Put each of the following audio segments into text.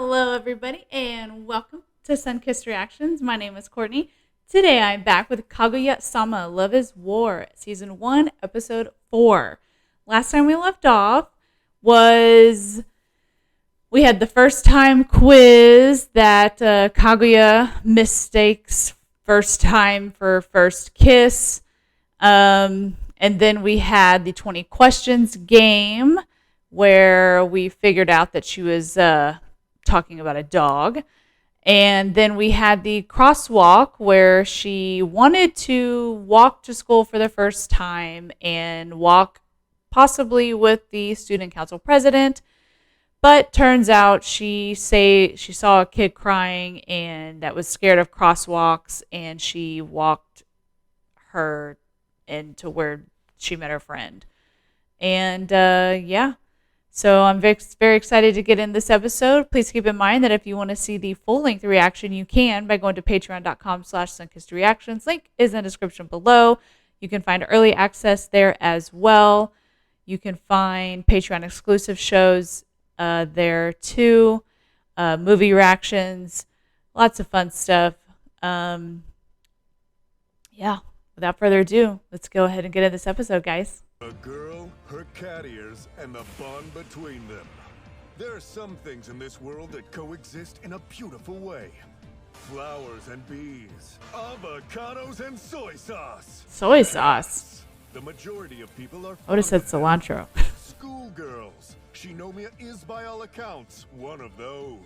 Hello, everybody, and welcome to Sunkissed Reactions. My name is Courtney. Today, I'm back with Kaguya-Sama, Love is War, Season 1, Episode 4. Last time we left off was we had the first time quiz that Kaguya mistakes first time for first kiss. And then we had the 20 questions game where we figured out that she was talking about a dog. And then we had the crosswalk where she wanted to walk to school for the first time and walk possibly with the student council president. But turns out she saw a kid crying and that was scared of crosswalks, and she walked her into where she met her friend. And so I'm very excited to get in this episode. Please keep in mind that if you want to see the full-length reaction, you can by going to patreon.com/sunkissedreactions. Link is in the description below. You can find early access there as well. You can find Patreon exclusive shows there too. Movie reactions, lots of fun stuff. Without further ado, let's go ahead and get into this episode, guys. A girl, her cat ears, and the bond between them. There are some things in this world that coexist in a beautiful way. Flowers and bees, avocados and soy sauce. Soy sauce? The majority of people are I would have said cilantro. Schoolgirls. Shinomiya is, by all accounts, one of those.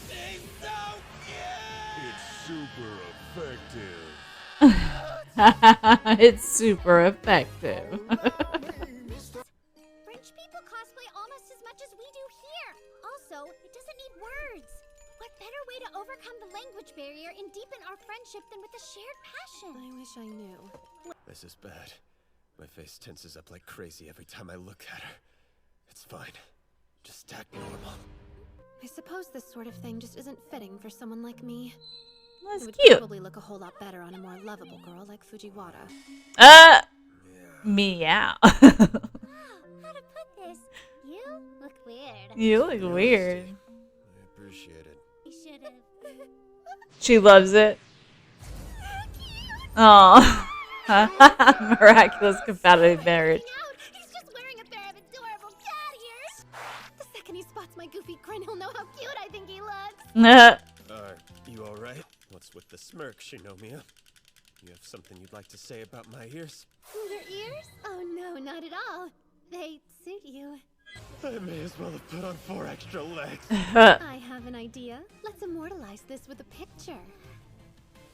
She's so cute! It's super effective. It's super effective. French people cosplay almost as much as we do here. Also, it doesn't need words. What better way to overcome the language barrier and deepen our friendship than with a shared passion? I wish I knew. This is bad. My face tenses up like crazy every time I look at her. It's fine. Just act normal. I suppose this sort of thing just isn't fitting for someone like me. That's It would cute. probably look a whole lot better on a more lovable girl like Fujiwara. Meow. Wow, how to put this? You look weird. You look weird. I appreciate it. You should've. She loves it. Oh. Miraculous compatible marriage. He's just wearing a pair of adorable cat ears. The second he spots my goofy grin, he'll know how cute I think he looks. Are you alright? What's with the smirk, Shinomiya? You have something you'd like to say about my ears? Your ears? Oh no, not at all. They suit you. I may as well have put on 4 extra legs. I have an idea. Let's immortalize this with a picture.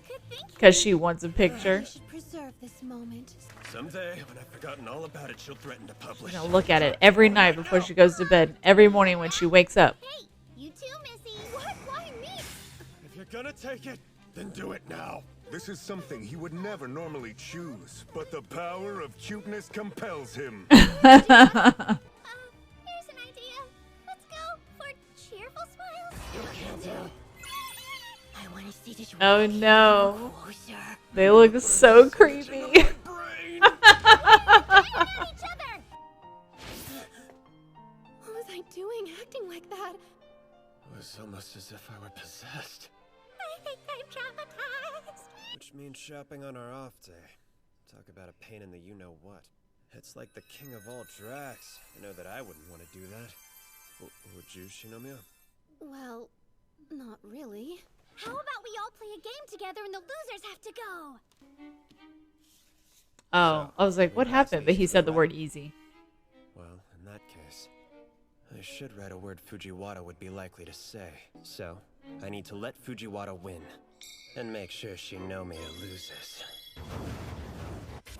Good thinking. Because she wants a picture. We should preserve this moment. Someday, when I've forgotten all about it, she'll threaten to publish. She's gonna look at it every night before she goes to bed. Every morning when she wakes up. Hey, you too, Missy. What? Why me? If you're gonna take it, then do it now. This is something he would never normally choose, but the power of cuteness compels him. Here's an idea. Let's go for cheerful smiles. I want to see this. Oh no. Closer. They look so creepy. Each other. What was I doing acting like that? It was almost as if I were possessed. I think I'm traumatized. Which means shopping on our off day. Talk about a pain in the you-know-what. It's like the king of all drags. I know that I wouldn't want to do that. Would you, Shinomiya? Well, not really. How about we all play a game together and the losers have to go? Oh, I was like, what happened? But he said the word easy. Well, in that case, I should write a word Fujiwara would be likely to say. So, I need to let Fujiwara win. And make sure Shinomiya loses.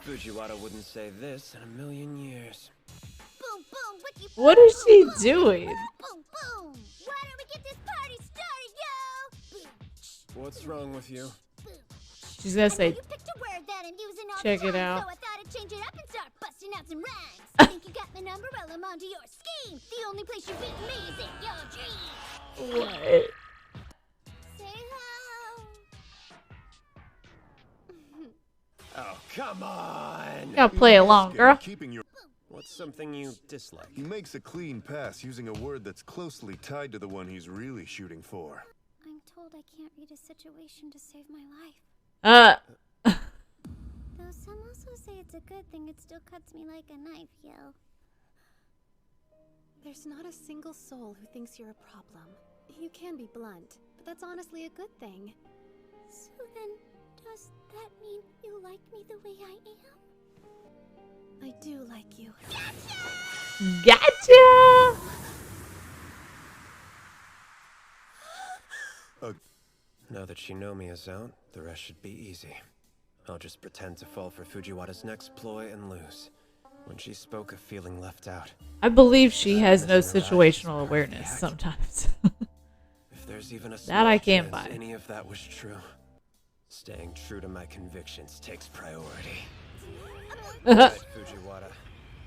Fujiwara wouldn't say this in a million years. Boom, boom, wiki, What is she doing? boom, boom. Why don't we get this party started, yo? Boom, What's wrong with you? boom. She's gonna say, You picked a word that I'm using all check the it time, out. so I thought I'd change it up and start busting out some rhymes. Think you got an umbrella onto your scheme? The only place you beat me is in your dreams. what? Say hello. Oh, come on! Gotta play along, girl. Keeping your What What's something you dislike? He makes a clean pass using a word that's closely tied to the one he's really shooting for. I'm told I can't read a situation to save my life. Though some also say it's a good thing, it still cuts me like a knife, yo. There's not a single soul who thinks you're a problem. You can be blunt, but that's honestly a good thing. So then, does that mean you like me the way I am? I do like you. Gotcha! Now that Shinomiya is out, the rest should be easy. I'll just pretend to fall for Fujiwara's next ploy and lose. When she spoke of feeling left out, I believe she has no situational awareness sometimes. if there's even a That I small can't chance buy. any of that was true, staying true to my convictions takes priority. Alright, Fujiwara,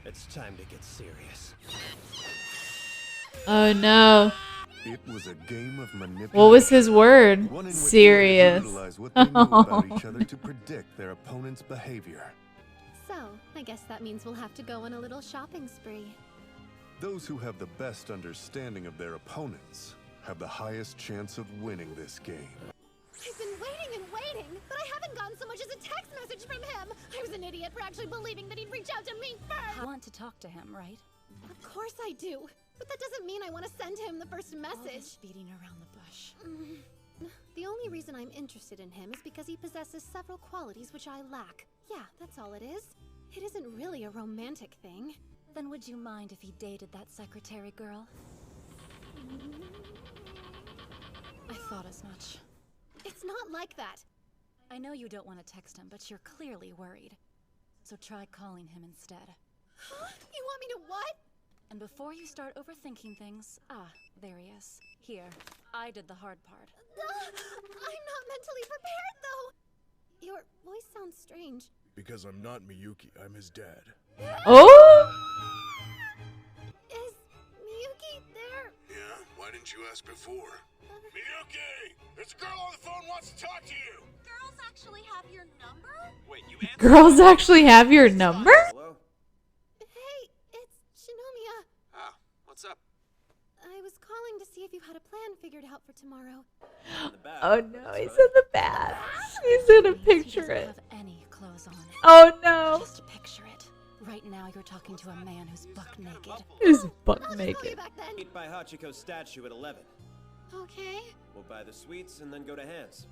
it's time to get serious. Oh no. It was a game of manipulation. What was his word? One in which Serious. players utilize what they knew about each other to predict their opponent's behavior. So, I guess that means we'll have to go on a little shopping spree. Those who have the best understanding of their opponents have the highest chance of winning this game. I've been waiting and waiting, but I haven't gotten so much as a text message from him. I was an idiot for actually believing that he'd reach out to me first. I want to talk to him, right? Of course I do. But that doesn't mean I want to send him the first All message. this beating around the bush. The only reason I'm interested in him is because he possesses several qualities which I lack. Yeah, that's all it is. It isn't really a romantic thing. Then would you mind if he dated that secretary girl? I thought as much. It's not like that. I know you don't want to text him, but you're clearly worried. So try calling him instead. You want me to what? And before you start overthinking things, there he is. Here, I did the hard part. I'm not mentally prepared, though. Your voice sounds strange. Because I'm not Miyuki, I'm his dad. Oh! Is Miyuki there? Yeah? Why didn't you ask before? Miyuki! This girl on the phone wants to talk to you! Girls actually have your number? Wait, you answered? Girls actually have your number? Hello? Hey, it's Shinomiya. Ah, what's up? I was calling to see if you had a plan figured out for tomorrow. In the back. Oh no, he's in the bath. He's gonna He picture doesn't it. have any clothes on. Oh no. Just picture it. Right now you're talking to a man who's buck naked. He's butt I'll just call you naked. back then. Meet by Hachiko's statue at 11. Okay. We'll buy the sweets and then go to Hans.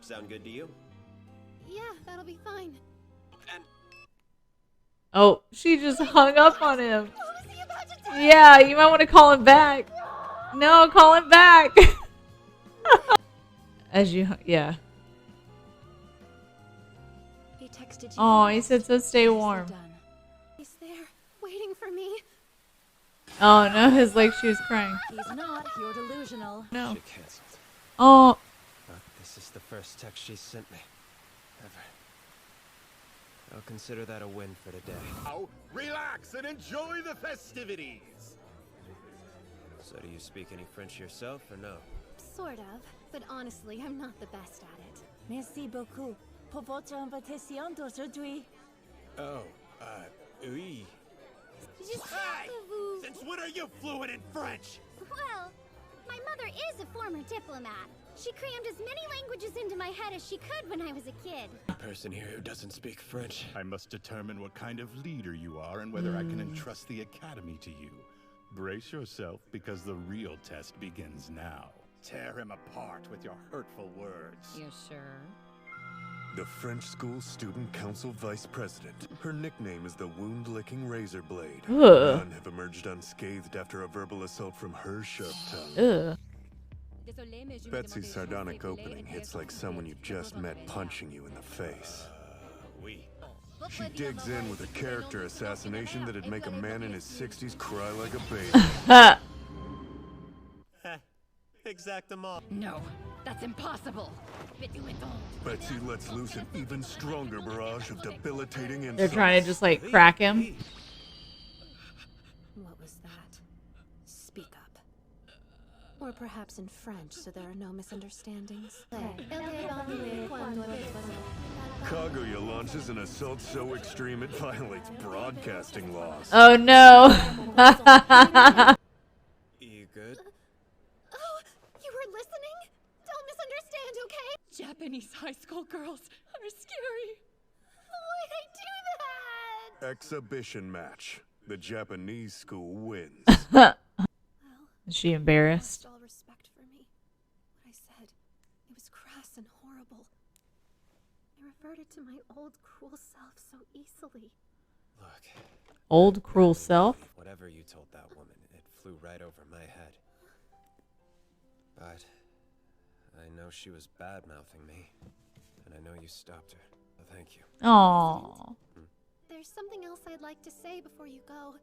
Sound good to you? Yeah, that'll be fine. And Oh, she just hung up on him. What was he about to tell Yeah, you might want to call him back. No, call him back. As you, yeah. He texted you. Oh, he said so stay Nicely warm. done. He's there, waiting for me. Oh no, his like she was crying. He's not. You're delusional. No. she canceled. Oh, But this is the first text she sent me. Ever. I'll consider that a win for today. Now, relax and enjoy the festivities! So do you speak any French yourself or no? Sort of, but honestly, I'm not the best at it. Merci beaucoup pour votre invitation d'aujourd'hui. Oh, oui. Since when are you fluent in French? Well, my mother is a former diplomat. She crammed as many languages into my head as she could when I was a kid. Person here who doesn't speak French. I must determine what kind of leader you are and whether I can entrust the academy to you. Brace yourself, because the real test begins now. Tear him apart with your hurtful words. You sure? The French school student council vice president. Her nickname is the wound-licking razor blade. Ugh. None have emerged unscathed after a verbal assault from her sharp tongue. ugh. Betsy's sardonic opening hits like someone you just met punching you in the face. Oui. She digs in with a character assassination that'd make a man in his 60s cry like a baby. Exactement. No, that's impossible. Betsy lets loose an even stronger barrage of debilitating insults. They're trying to just like crack him. What was that? Speak up. Or perhaps in French, so there are no misunderstandings. Kaguya launches an assault so extreme it violates broadcasting laws. Oh no. You good? Oh, you were listening? Don't misunderstand, okay? Japanese high school girls are scary. Why'd I do that? Exhibition match. The Japanese school wins. Is she embarrassed? Lost all respect for me. What I said, it was crass and horrible. I reverted to my old cruel self so easily. Look. Old cruel Really self? believe whatever you told that woman, it flew right over my head. But I know she was bad-mouthing me, and I know you stopped her. So thank you. Aww. There's something else I'd like to say before you go.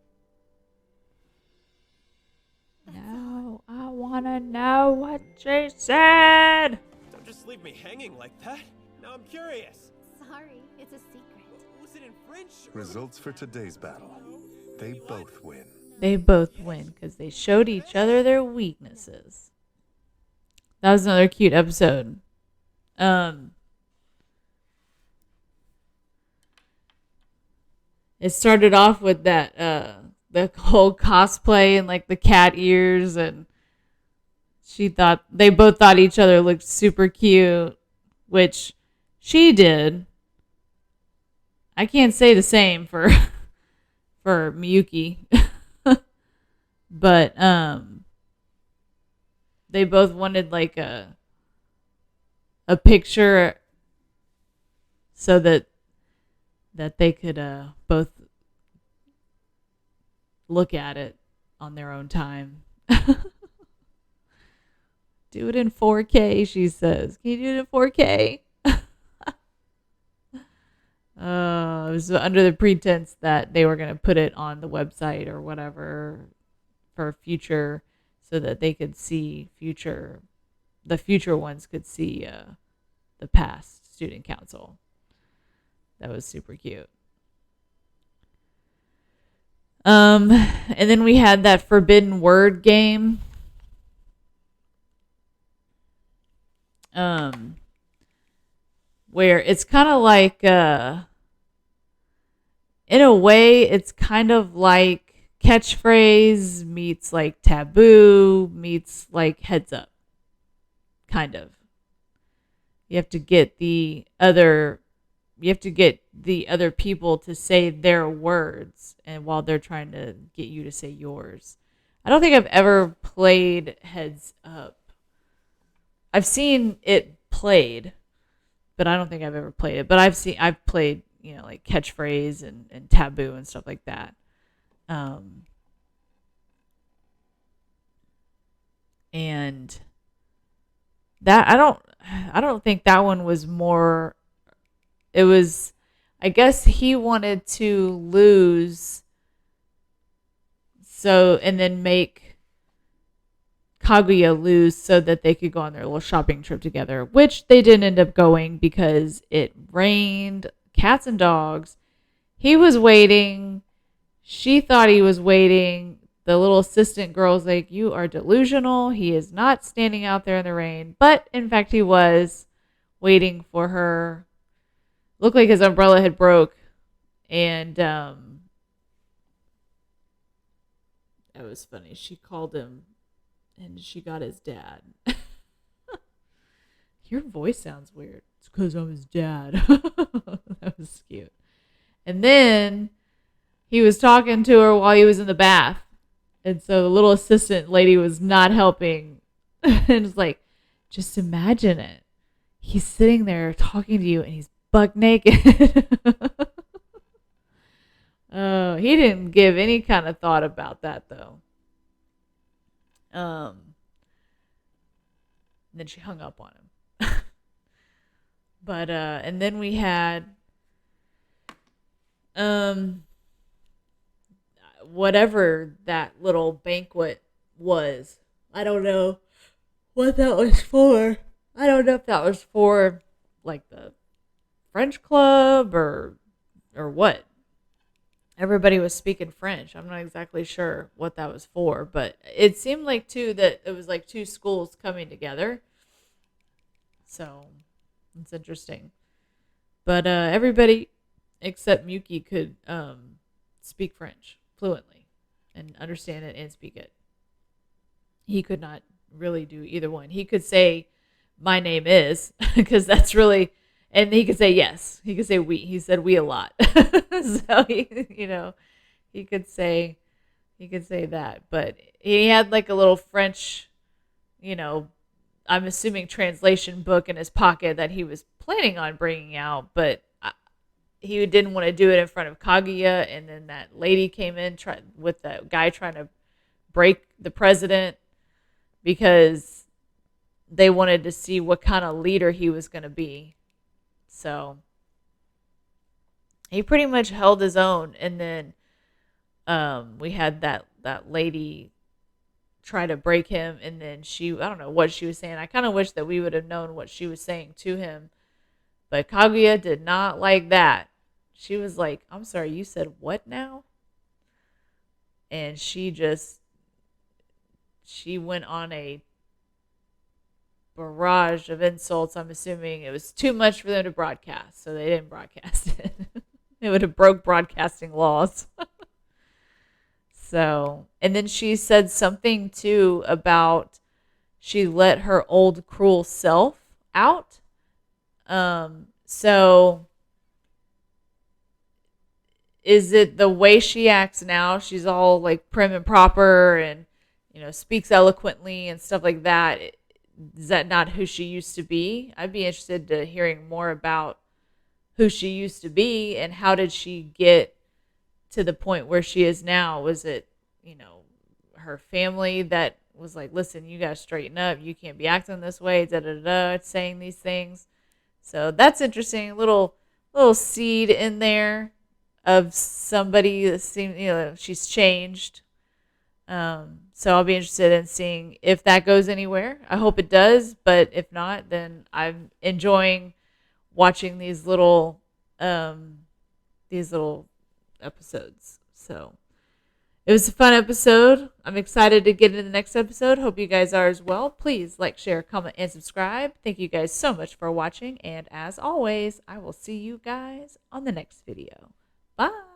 No, I wanna know what she said. Don't just leave me hanging like that. Now I'm curious. Sorry, it's a secret. Was it in French? Results for today's battle. They both win. They both win because they showed each other their weaknesses. That was another cute episode. It started off with that the whole cosplay and like the cat ears, and they both thought each other looked super cute, which she did. I can't say the same for Miyuki. But they both wanted like a picture so that they could both look at it on their own time. Do it in 4K, she says. Can you do it in 4K? It was under the pretense that they were going to put it on the website or whatever for future, so that they could see the future ones could see the past student council. That was super cute. And then we had that forbidden word game. Where it's kind of like, in a way, it's kind of like catchphrase meets like taboo meets like heads up. Kind of. You have to get the other people to say their words, and while they're trying to get you to say yours. I don't think I've ever played Heads Up. I've seen it played, but I don't think I've ever played it. But I've played, like catchphrase and taboo and stuff like that. And that I don't think that one was more. It was, I guess he wanted to lose, and then make Kaguya lose so that they could go on their little shopping trip together, which they didn't end up going because it rained cats and dogs. He was waiting. She thought he was waiting. The little assistant girl's like, "You are delusional. He is not standing out there in the rain." But in fact, he was waiting for her. Looked like his umbrella had broke. And that was funny. She called him and she got his dad. Your voice sounds weird. It's because I'm his dad. That was cute. And then he was talking to her while he was in the bath. And so the little assistant lady was not helping. And it's like, just imagine it. He's sitting there talking to you and he's buck naked. Oh, he didn't give any kind of thought about that though. Then she hung up on him. But and then we had whatever that little banquet was. I don't know what that was for. I don't know if that was for like the French club or what. Everybody was speaking French. I'm not exactly sure what that was for, but it seemed like too that it was like two schools coming together. So it's interesting. But everybody except Miyuki could speak French fluently and understand it and speak it. He could not really do either one. He could say, "My name is," because that's really, and he could say yes. He could say "we." He said "we" a lot, so he could say that. But he had like a little French, I'm assuming translation book in his pocket that he was planning on bringing out, but he didn't want to do it in front of Kaguya. And then that lady came in with that guy trying to break the president because they wanted to see what kind of leader he was going to be. So he pretty much held his own. And then we had that lady try to break him, and then I don't know what she was saying. I kind of wish that we would have known what she was saying to him, but Kaguya did not like that. She was like, "I'm sorry, you said what now?" And she went on a barrage of insults. I'm assuming it was too much for them to broadcast, so they didn't broadcast it. It would have broke broadcasting laws. So, and then she said something too about she let her old cruel self out. So is it the way she acts now? She's all like prim and proper and, speaks eloquently and stuff like that. Is that not who she used to be? I'd be interested to hearing more about who she used to be and how did she get to the point where she is now. Was it, her family that was like, listen, you got to straighten up. You can't be acting this way, saying these things. So that's interesting. Little seed in there of somebody that seems, she's changed. So I'll be interested in seeing if that goes anywhere. I hope it does, but if not, then I'm enjoying watching these little episodes. So it was a fun episode. I'm excited to get into the next episode. Hope you guys are as well. Please like, share, comment, and subscribe. Thank you guys so much for watching. And as always, I will see you guys on the next video. Bye.